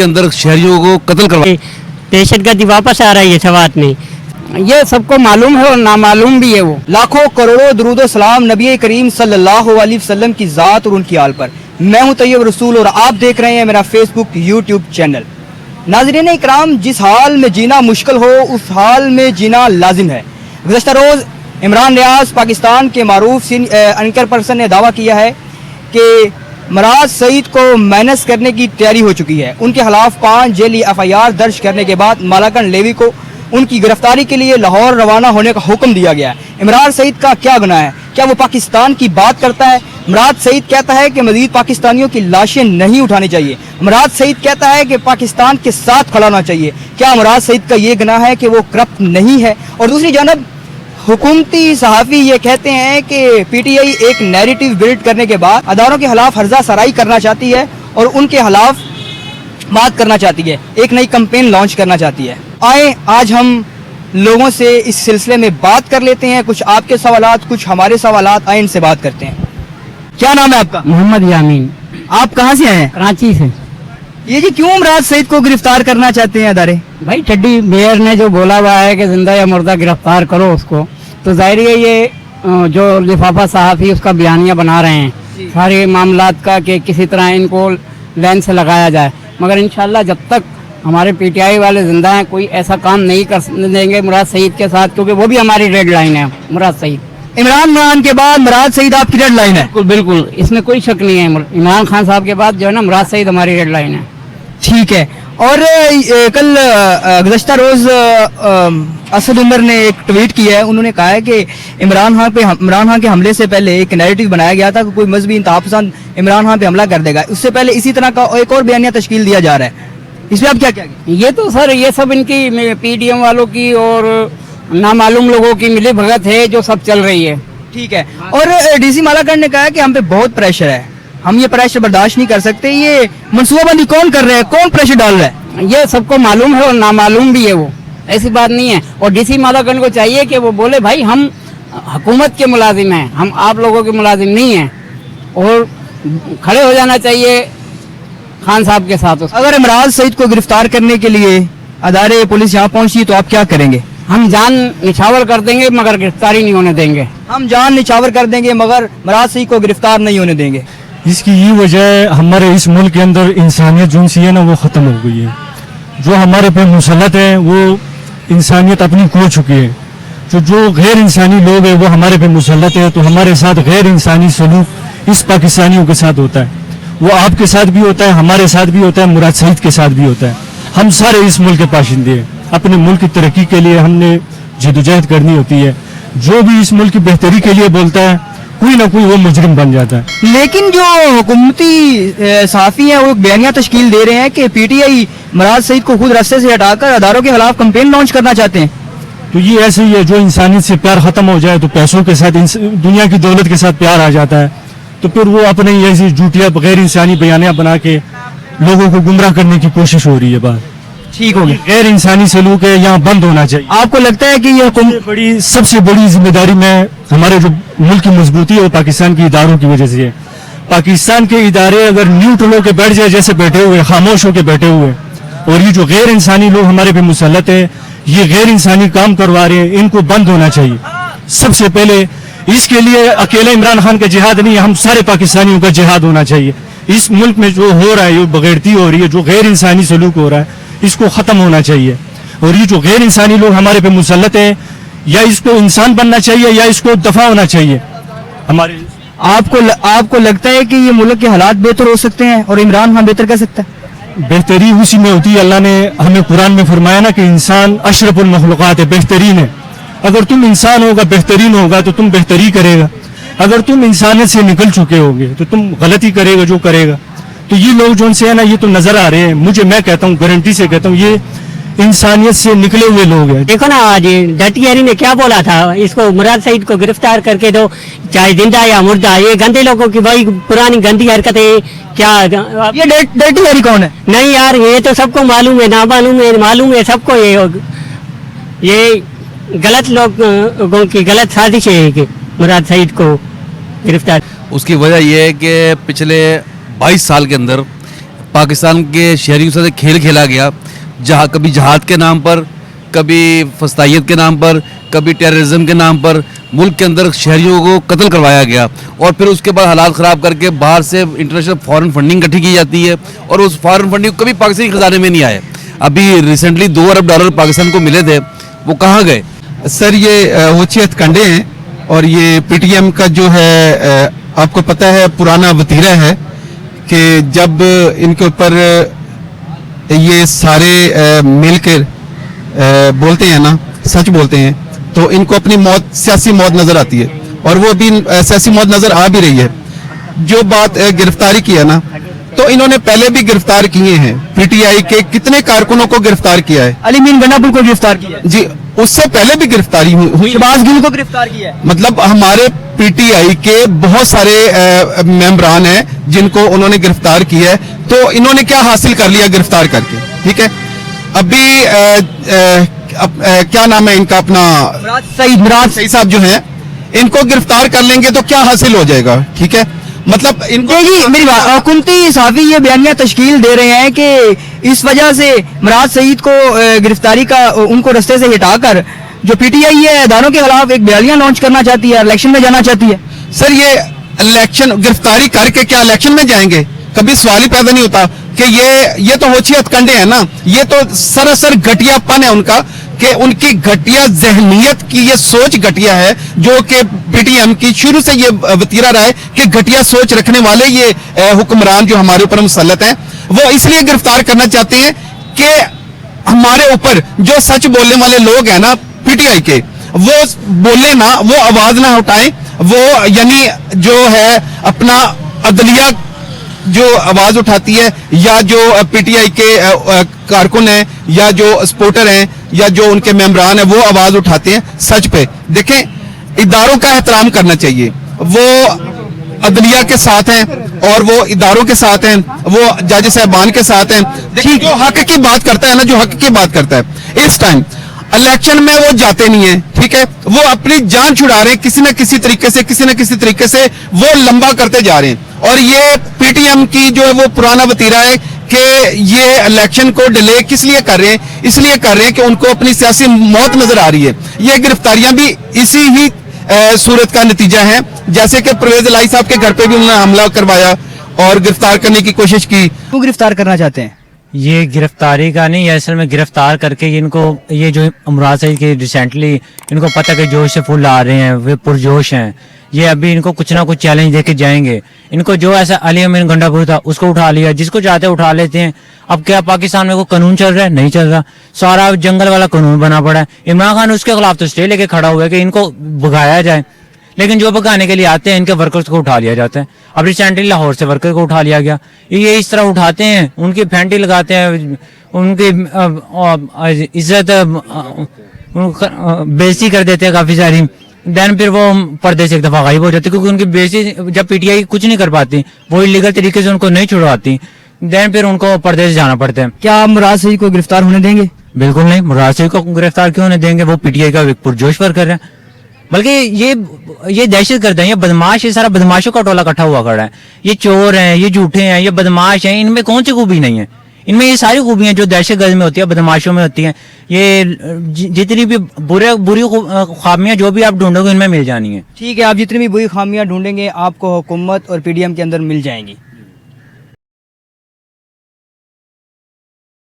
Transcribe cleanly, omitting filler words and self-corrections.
के अंदर शहरियों को कत्ल करवा दहशत गर्दी वापस आ रही है सवात में, ये सबको मालूम है और नामालूम भी है। वो लाखों करोड़ों दुरूद सलाम नबी करीम सल्लल्लाहु अलैहि वसल्लम की ज़ात और उनकी आल पर। मैं हूं तैयब रसूल और आप देख रहे हैं मेरा फेसबुक यूट्यूब चैनल। नाज़रीन इकराम, जिस हाल में जीना मुश्किल हो उस हाल में जीना लाजिम है। गुज़श्ता रोज़ इमरान रियाज पाकिस्तान के मारूफ एंकर पर्सन ने दावा किया है कि मराज सईद को माइनस करने की तैयारी हो चुकी है। उनके खिलाफ 5 जेली FIR दर्ज करने के बाद मालाकन लेवी को उनकी गिरफ्तारी के लिए लाहौर रवाना होने का हुक्म दिया गया है। इमरान सईद का क्या गुनाह है? क्या वो पाकिस्तान की बात करता है? इमरान सईद कहता है कि मजीद पाकिस्तानियों की लाशें नहीं उठानी चाहिए। इमरान सईद कहता है कि पाकिस्तान के साथ खड़ा होना चाहिए। क्या इमरान सईद का ये गुनाह है कि वो करप्ट नहीं है? और दूसरी जानब हुकूमती सहाफ़ी ये कहते हैं कि PTI एक नैरेटिव बिल्ड करने के बाद अदारों के खिलाफ हर्जा सराई करना चाहती है और उनके खिलाफ बात करना चाहती है, एक नई कैंपेन लॉन्च करना चाहती है। आए आज हम लोगों से इस सिलसिले में बात कर लेते हैं, कुछ आपके सवालात कुछ हमारे सवालात, आए इनसे बात करते हैं। क्या नाम है आपका? मोहम्मद यामीन, आप कहाँ से आए हैं? कराची से। ये जी क्यों इमरान सईद को गिरफ्तार करना चाहते हैं अदारे? भाई टड्डी मेयर ने जो बोला हुआ है कि जिंदा या मुर्दा गिरफ्तार करो उसको, तो जाहिर है ये जो लिफाफा सहाफ़ी उसका बयानिया बना रहे हैं सारे मामलात का कि किसी तरह इनको लाइन से लगाया जाए, मगर इंशाल्लाह जब तक हमारे PTI वाले जिंदा हैं कोई ऐसा काम नहीं कर देंगे मुराद सईद के साथ, क्योंकि वो भी हमारी रेड लाइन है। मुराद सईद, इमरान खान के बाद मुराद सईद आपकी रेड लाइन है? बिल्कुल बिल्कुल, इसमें कोई शक नहीं है। इमरान खान साहब के बाद जो है ना मुराद सईद हमारी रेड लाइन है। ठीक है। और कल गुज़श्ता रोज़ असद उमर ने एक ट्वीट किया है, उन्होंने कहा है कि इमरान खान के हमले से पहले एक नैरेटिव बनाया गया था कि कोई मजहबी इंतहापसंद इमरान खान पे हमला कर देगा। उससे पहले इसी तरह का एक और बयानिया तश्कील दिया जा रहा है, इसमें आप क्या कहेंगे? ये तो सर ये सब इनकी PDM वालों की और नामालूम लोगों की मिली भगत है जो सब चल रही है। ठीक है। और DC मालाकंड ने कहा है कि हम पे बहुत प्रेशर है, हम ये प्रेशर बर्दाश्त नहीं कर सकते। ये मनसूबाबंदी कौन कर रहा है, कौन प्रेशर डाल रहा है? ये सबको मालूम है और नामालूम भी है, वो ऐसी बात नहीं है। और DC मालाकंड को चाहिए कि वो बोले भाई हम हुकूमत के मुलाजिम हैं, हम आप लोगों के मुलाजिम नहीं हैं, और खड़े हो जाना चाहिए खान साहब के साथ। अगर इमरान सईद को गिरफ्तार करने के लिए अदारे पुलिस यहाँ पहुंची तो आप क्या करेंगे? हम जान निछावर कर देंगे मगर गिरफ्तारी नहीं होने देंगे। हम जान निछावर कर देंगे मगर इमरान सईद को गिरफ्तार नहीं होने देंगे। इसकी ये वजह हमारे इस मुल्क के अंदर इंसानियत जो सी है ना वो ख़त्म हो गई है। जो हमारे पे मुसल्लत है वो इंसानियत अपनी खो चुकी है। जो गैर इंसानी लोग हैं वो हमारे पे मुसल्लत है, तो हमारे साथ गैर इंसानी सलूक इस पाकिस्तानियों के साथ होता है। वो आपके साथ भी होता है, हमारे साथ भी होता है, मुराद सईद के साथ भी होता है। हम सारे इस मुल्क के पाशिंदे हैं, अपने मुल्क की तरक्की के लिए हमने जदोजहद करनी होती है। जो भी इस मुल्क की बेहतरी के लिए बोलता है कोई ना कोई वो मुजरिम बन जाता है। लेकिन जो हुकूमती सहाफ़ी हैं वो बयानिया तश्कील दे रहे हैं कि PTI मुराद सईद को खुद रास्ते से हटाकर अदारों के खिलाफ कैंपेन लॉन्च करना चाहते हैं। तो ये ऐसे ही है, जो इंसानियत से प्यार खत्म हो जाए तो पैसों के साथ दुनिया की दौलत के साथ प्यार आ जाता है, तो फिर वो अपने ऐसी झूठिया गैर इंसानी बयानियां बना के लोगों को गुमराह करने की कोशिश हो रही है। बात ठीक होगी। गैर इंसानी सलूक है, यहाँ बंद होना चाहिए। आपको लगता है कि ये सबसे बड़ी जिम्मेदारी में हमारे जो मुल्क की मजबूती है वो पाकिस्तान के इदारों की वजह से है। पाकिस्तान के इदारे अगर न्यूट्रल होकर बैठ जाए, जैसे बैठे हुए, खामोश होकर बैठे हुए, और ये जो गैर इंसानी लोग हमारे पे मुसल्लत है, ये गैर इंसानी काम करवा रहे हैं, इनको बंद होना चाहिए सबसे पहले। इसके लिए अकेले इमरान खान का जिहाद नहीं है, हम सारे पाकिस्तानियों का जिहाद होना चाहिए। इस मुल्क में जो हो रहा है, जो बगैरती हो रही है, जो गैर इंसानी सलूक हो रहा है, इसको खत्म होना चाहिए। और ये जो गैर इंसानी लोग हमारे पे मुसल्लत है, या इसको इंसान बनना चाहिए या इसको दफा होना चाहिए हमारे। आपको लगता है कि ये मुल्क के हालात बेहतर हो सकते हैं और इमरान खान बेहतर कर सकता है? बेहतरी उसी में होती है। अल्लाह ने हमें कुरान में फरमाया ना कि इंसान अशरफुल मखलूक़ात है, बेहतरीन है। अगर तुम इंसान होगा, बेहतरीन होगा, तो तुम बेहतरी करेगा। अगर तुम इंसानियत से निकल चुके होगे तो तुम गलती करेगा जो करेगा। तो ये लोग जो उनसे है ना, ये तो नजर आ रहे हैं, मैं कहता हूँ, गारंटी से कहता हूँ, ये इंसानियत से निकले हुए लोग हैं। देखो ना आज डटियारी ने क्या बोला था, इसको मुराद सईद को गिरफ्तार करके दो, चाहे जिंदा या मुर्दा। ये गंदे लोगों की भाई पुरानी गंदी हरकतें क्या। ये डटियारी कौन है? नहीं यार, ये तो सबको मालूम है, ना मालूम है सबको। ये गलत लोगों की गलत साजिश है कि मुराद सईद को गिरफ्तार। उसकी वजह यह है कि पिछले 22 साल के अंदर पाकिस्तान के शहरियों के साथ खेल खेला गया, जहाँ कभी जहाद के नाम पर, कभी फस्तायत के नाम पर, कभी टेररिज्म के नाम पर मुल्क के अंदर शहरियों को कत्ल करवाया गया, और फिर उसके बाद हालात ख़राब करके बाहर से इंटरनेशनल फॉरेन फंडिंग इकट्ठी की जाती है, और उस फॉरेन फंडिंग कभी पाकिस्तानी खजाने में नहीं आए। अभी रिसेंटली $2 अरब पाकिस्तान को मिले थे, वो कहाँ गए? सर ये होशियत कंडे हैं, और ये पीटीएम का जो है आपको पता है पुराना वतीरा है कि जब इनके ऊपर ये सारे मिलकर बोलते हैं ना, सच बोलते हैं, तो इनको अपनी मौत, सियासी मौत नजर आती है, और वो भी सियासी मौत नजर आ भी रही है। जो बात गिरफ्तारी की है ना, तो इन्होंने पहले भी गिरफ्तार किए हैं, पीटीआई के कितने कारकुनों को गिरफ्तार किया है, अली मीन गंडापुर को गिरफ्तार किया है जी, उससे पहले भी गिरफ्तारी हुई। शहबाज गिल को गिरफ्तार किया है। मतलब हमारे पीटीआई के बहुत सारे मेंबरान हैं जिनको उन्होंने गिरफ्तार किया है, तो इन्होंने क्या हासिल कर लिया गिरफ्तार करके, ठीक है। अभी क्या नाम है इनका, अपना मिराज सईद साहब जो हैं, इनको गिरफ्तार कर लेंगे तो क्या हासिल हो जाएगा, ठीक है। मतलब इनको देखिए मेरी बात, हुकूमती साफी ये बयानिया तश्कील दे रहे हैं कि इस वजह से मिराज सईद को गिरफ्तारी का उनको रास्ते से हटाकर जो पीटीआई है इदारों के खिलाफ एक बयानिया लॉन्च करना चाहती है, इलेक्शन में जाना चाहती है। सर ये इलेक्शन गिरफ्तारी करके क्या इलेक्शन में जाएंगे? कभी सवाल ही पैदा नहीं होता कि ये तो होशियत कंडे हैं ना, ये तो सरासर घटियापन है उनका, कि उनकी घटिया जहनियत की ये सोच घटिया है, जो कि पीटीएम की शुरू से ये वतीरा रहा है कि घटिया सोच रखने वाले ये हुक्मरान जो हमारे ऊपर मुसल्लत हैं, वो इसलिए गिरफ्तार करना चाहते हैं कि हमारे ऊपर जो सच बोलने वाले लोग हैं ना पीटीआई के, वो बोले ना, वो आवाज ना उठाएं, वो यानी जो है अपना अदलिया जो आवाज उठाती है, या जो पीटीआई के कारकुन हैं, या जो सपोर्टर हैं, या जो उनके मेंबरान हैं, वो आवाज उठाते हैं सच पे। देखें, इदारों का एहतराम करना चाहिए, वो अदलिया के साथ हैं, और वो इदारों के साथ हैं, वो जज साहबान के साथ हैं। देखिए, जो हक की बात करता है ना, जो हक की बात करता है, इस टाइम इलेक्शन में वो जाते नहीं है, ठीक है, वो अपनी जान छुड़ा रहे हैं किसी न किसी तरीके से, किसी न किसी तरीके से वो लंबा करते जा रहे हैं। और ये पीटीएम की जो है वो पुराना वतीरा है कि ये इलेक्शन को डिले किस लिए कर रहे हैं, इसलिए कर रहे हैं कि उनको अपनी सियासी मौत नजर आ रही है। ये गिरफ्तारियां भी इसी ही सूरत का नतीजा है, जैसे कि परवेज इलाही साहब के घर पे भी उन्होंने हमला करवाया और गिरफ्तार करने की कोशिश की। क्यों गिरफ्तार करना चाहते हैं? ये गिरफ्तारी का नहीं है, असल में गिरफ्तार करके इनको, ये जो मुराद सईद के रिसेंटली इनको पता कि जोश से फुल आ रहे हैं, वे पुरजोश हैं, ये अभी इनको कुछ ना कुछ चैलेंज देके जाएंगे। इनको जो ऐसा अली अमीन गंडापुर था उसको उठा लिया, जिसको चाहते उठा लेते हैं। अब क्या पाकिस्तान में कोई कानून चल रहा है? नहीं चल रहा, सारा जंगल वाला कानून बना पड़ा है। इमरान खान उसके खिलाफ तो स्टे लेके खड़ा हुआ है कि इनको भगाया जाए, लेकिन जो भगाने के लिए आते हैं इनके वर्कर्स को उठा लिया जाता है। अब रिसेंटली लाहौर से वर्कर को उठा लिया गया। ये इस तरह उठाते हैं, उनकी फेंटी लगाते हैं, उनकी इज्जत बेइज्जती कर देते हैं काफी सारी। देन फिर वो पर्दे से एक दफा गायब हो जाते, क्योंकि उनकी बेइज्जती जब पीटीआई कुछ नहीं कर पाती, वो इलीगल तरीके से उनको नहीं छुड़वाती, देन फिर उनको पर्दे से जाना पड़ता है। क्या आप मुराद सईद को गिरफ्तार होने देंगे? बिल्कुल नहीं, मुराद सईद को गिरफ्तार क्यों नहीं देंगे? वो पीटीआई का एक पुरजोश वर्कर है, बल्कि ये दहशत गर्द है, ये बदमाश, ये सारा बदमाशों का टोला इकट्ठा हुआ खड़ा है। ये चोर हैं, ये झूठे हैं, ये बदमाश हैं, इनमें कौन सी खूबी नहीं है? इनमें ये सारी खूबियां जो दहशत गर्द में होती है, बदमाशों में होती हैं। ये जितनी भी बुरी खामियां जो भी आप ढूंढोगे इनमें मिल जानी है। ठीक है, आप जितनी भी बुरी खामियां ढूंढेंगे आपको हुकूमत और पीडीएम के अंदर मिल जाएंगी।